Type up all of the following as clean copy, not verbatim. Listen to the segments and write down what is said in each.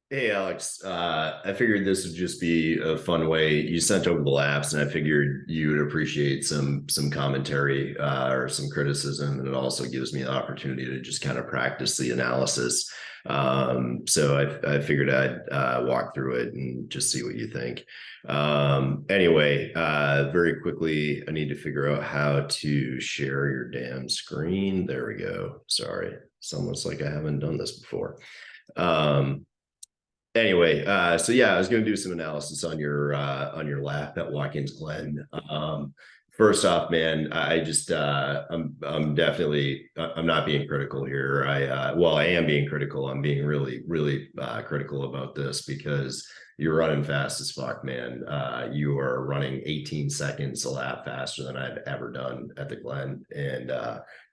Hey Alex, I figured this would just be a fun way. You sent over the laps, and I figured you would appreciate some commentary or some criticism, and it also gives me the opportunity to just kind of practice the analysis. So I figured I'd walk through it and just see what you think. Anyway, very quickly, I need to figure out how to share your damn screen. There we go. Sorry, it's almost like I haven't done this before. Um, Anyway, so yeah, I was going to do some analysis on your lap at Watkins Glen. First off, man, I just I'm definitely I'm not being critical here. I am being critical. I'm being really critical about this because you're running fast as fuck, man. You are running 18 seconds a lap faster than I've ever done at the Glen, and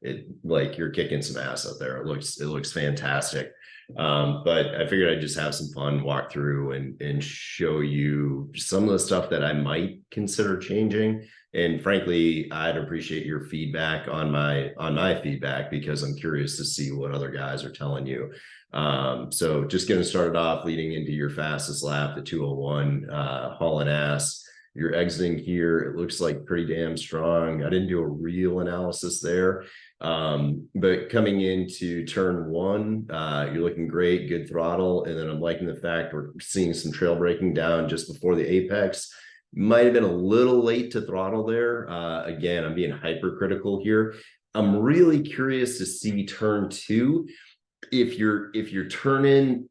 it like you're kicking some ass out there. It looks fantastic. But I figured I'd just have some fun, walk through and show you some of the stuff that I might consider changing. And frankly, I'd appreciate your feedback on my feedback because I'm curious to see what other guys are telling you. So just getting started off, leading into your fastest lap, the 201, hauling ass. You're exiting here. It looks like pretty damn strong. I didn't do a real analysis there. But coming into turn one, you're looking great, good throttle. And then I'm liking the fact we're seeing some trail braking down just before the apex. Might have been a little late to throttle there. Again, I'm being hypercritical here. I'm really curious to see turn two. If you're turning,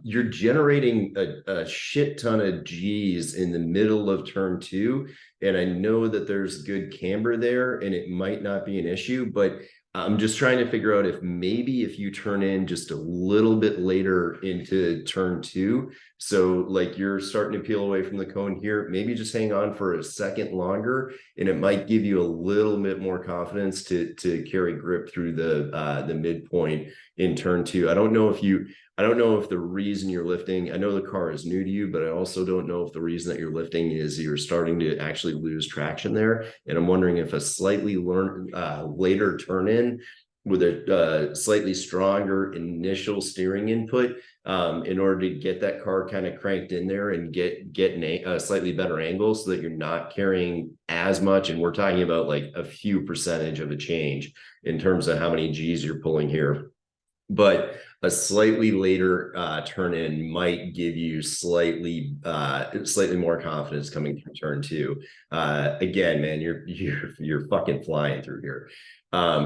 you're generating a shit ton of G's in the middle of turn two, and I know that there's good camber there and it might not be an issue, but I'm just trying to figure out if maybe if you turn in just a little bit later into turn two, so like you're starting to peel away from the cone here, maybe just hang on for a second longer and it might give you a little bit more confidence to carry grip through the midpoint in turn two. I don't know if the reason you're lifting, I know the car is new to you, but I also don't know if the reason that you're lifting is you're starting to actually lose traction there. And I'm wondering if a slightly later turn in with a slightly stronger initial steering input in order to get that car kind of cranked in there and get a slightly better angle so that you're not carrying as much. And we're talking about like a few percentage of a change in terms of how many G's you're pulling here, but a slightly later turn in might give you slightly more confidence coming through turn two. Again, man, you're fucking flying through here.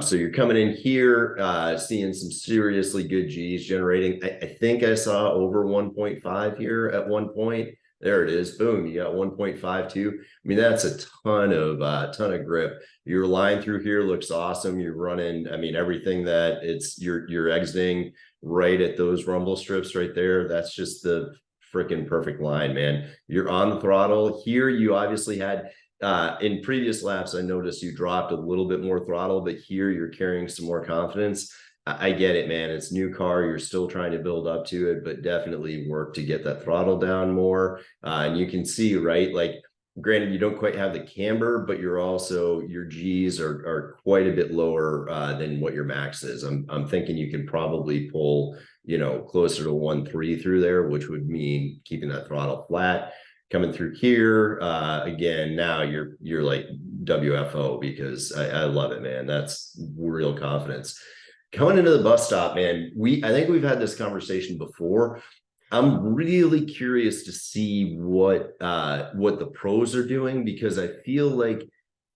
So you're coming in here, seeing some seriously good G's generating. I think I saw over 1.5 here at one point. There it is. Boom. You got 1.52. I mean, that's a ton of grip. Your line through here looks awesome. You're running, I mean, everything that you're exiting right at those rumble strips right there. That's just the freaking perfect line, man. You're on the throttle. Here you obviously had in previous laps, I noticed you dropped a little bit more throttle, but here you're carrying some more confidence. I get it, man. It's new car. You're still trying to build up to it, but definitely work to get that throttle down more. And you can see, right? Like, granted, you don't quite have the camber, but you're also, your G's are quite a bit lower than what your max is. I'm thinking you can probably pull, closer to 1.3 through there, which would mean keeping that throttle flat. Coming through here, again, now you're like WFO because I love it, man. That's real confidence. Coming into the bus stop, man, I think we've had this conversation before. I'm really curious to see what the pros are doing because I feel like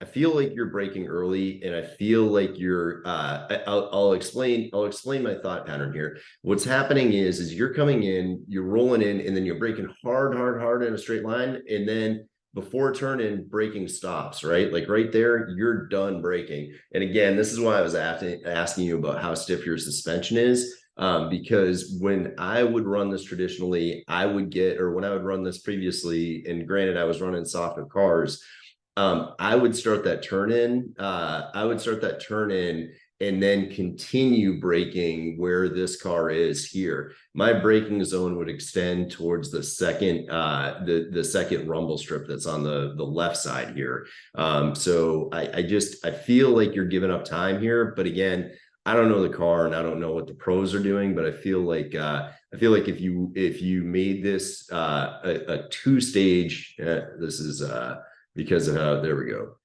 you're breaking early, and I feel like I'll explain my thought pattern here. What's happening is you're coming in, you're rolling in, and then you're braking hard in a straight line, and then before turn in, braking stops, right? Like right there, you're done braking. And again, this is why I was asking you about how stiff your suspension is. Because when I would run this traditionally, when I would run this previously, and granted, I was running softer cars, I would start that turn in. And then continue braking where this car is here. My braking zone would extend towards the second the second rumble strip that's on the left side here. So I feel like you're giving up time here, but again, I don't know the car and I don't know what the pros are doing, but I feel like if you made this a two-stage, this is because of how, there we go.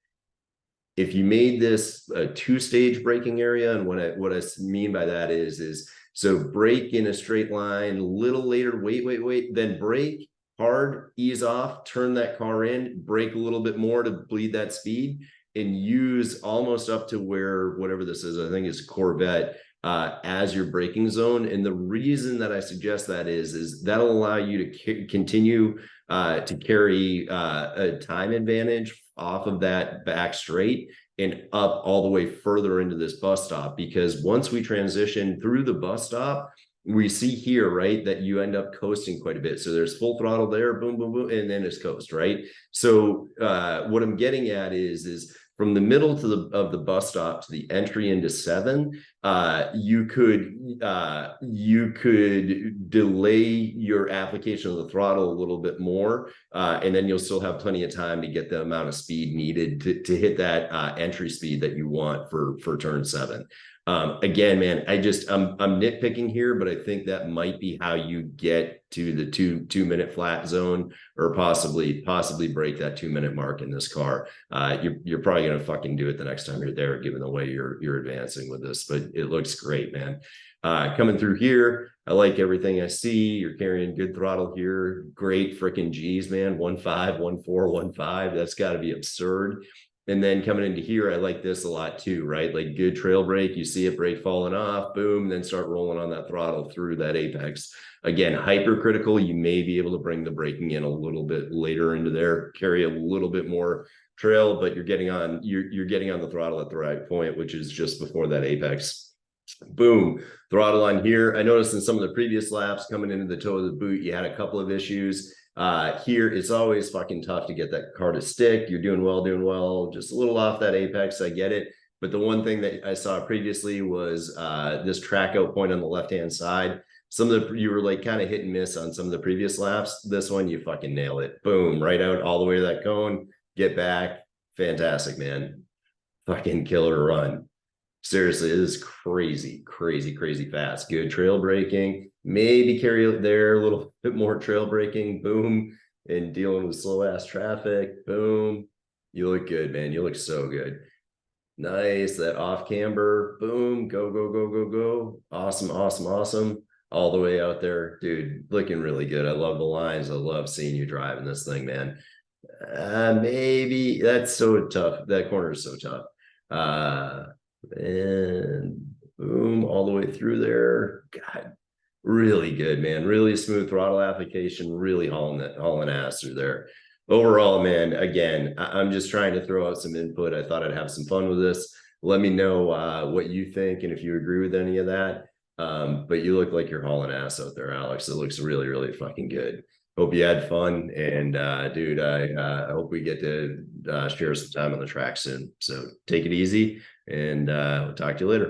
If you made this a two-stage braking area, and what I mean by that is so brake in a straight line, a little later, wait, then brake hard, ease off, turn that car in, brake a little bit more to bleed that speed, and use almost up to where whatever this is, I think it's Corvette, as your braking zone. And the reason that I suggest that is that'll allow you to continue to carry a time advantage off of that back straight and up all the way further into this bus stop. Because once we transition through the bus stop, we see here, right, that you end up coasting quite a bit. So there's full throttle there, boom, boom, boom, and then it's coast, right? So what I'm getting at is from the middle to the bus stop to the entry into 7, you could delay your application of the throttle a little bit more, and then you'll still have plenty of time to get the amount of speed needed to hit that entry speed that you want for turn 7. Again, man, I'm nitpicking here, but I think that might be how you get to the 2 minute flat zone, or possibly break that 2 minute mark in this car. You're probably gonna fucking do it the next time you're there, given the way you're advancing with this. But it looks great, man. Coming through here, I like everything I see. You're carrying good throttle here. Great freaking G's, man. 1.5, 1.4, 1.5. That's got to be absurd. And then coming into here, I like this a lot too, right? Like good trail brake, you see it brake falling off, boom, then start rolling on that throttle through that apex. Again, hypercritical, you may be able to bring the braking in a little bit later into there, carry a little bit more trail, but you're getting on the throttle at the right point, which is just before that apex. Boom, throttle on here. I noticed in some of the previous laps coming into the toe of the boot, you had a couple of issues. Here, it's always fucking tough to get that car to stick. You're doing well, just a little off that apex. I get it. But the one thing that I saw previously was this track out point on the left-hand side. You were like kind of hit and miss on some of the previous laps. This one, you fucking nail it. Boom, right out all the way to that cone, get back. Fantastic, man. Fucking killer run. Seriously, it is crazy fast. Good trail braking. Maybe carry it there a little bit more trail braking. Boom. And dealing with slow ass traffic. Boom. You look good, man. You look so good. Nice. That off camber. Boom. Go. Awesome. All the way out there. Dude, looking really good. I love the lines. I love seeing you driving this thing, man. Maybe that's so tough. That corner is so tough. And boom, all the way through there. God, really good, man. Really smooth throttle application, really hauling ass through there. Overall, man, again, I'm just trying to throw out some input. I thought I'd have some fun with this. Let me know what you think and if you agree with any of that. But you look like you're hauling ass out there, Alex. It looks really fucking good. Hope you had fun, and dude, I hope we get to share some time on the track soon. So take it easy, and we'll talk to you later.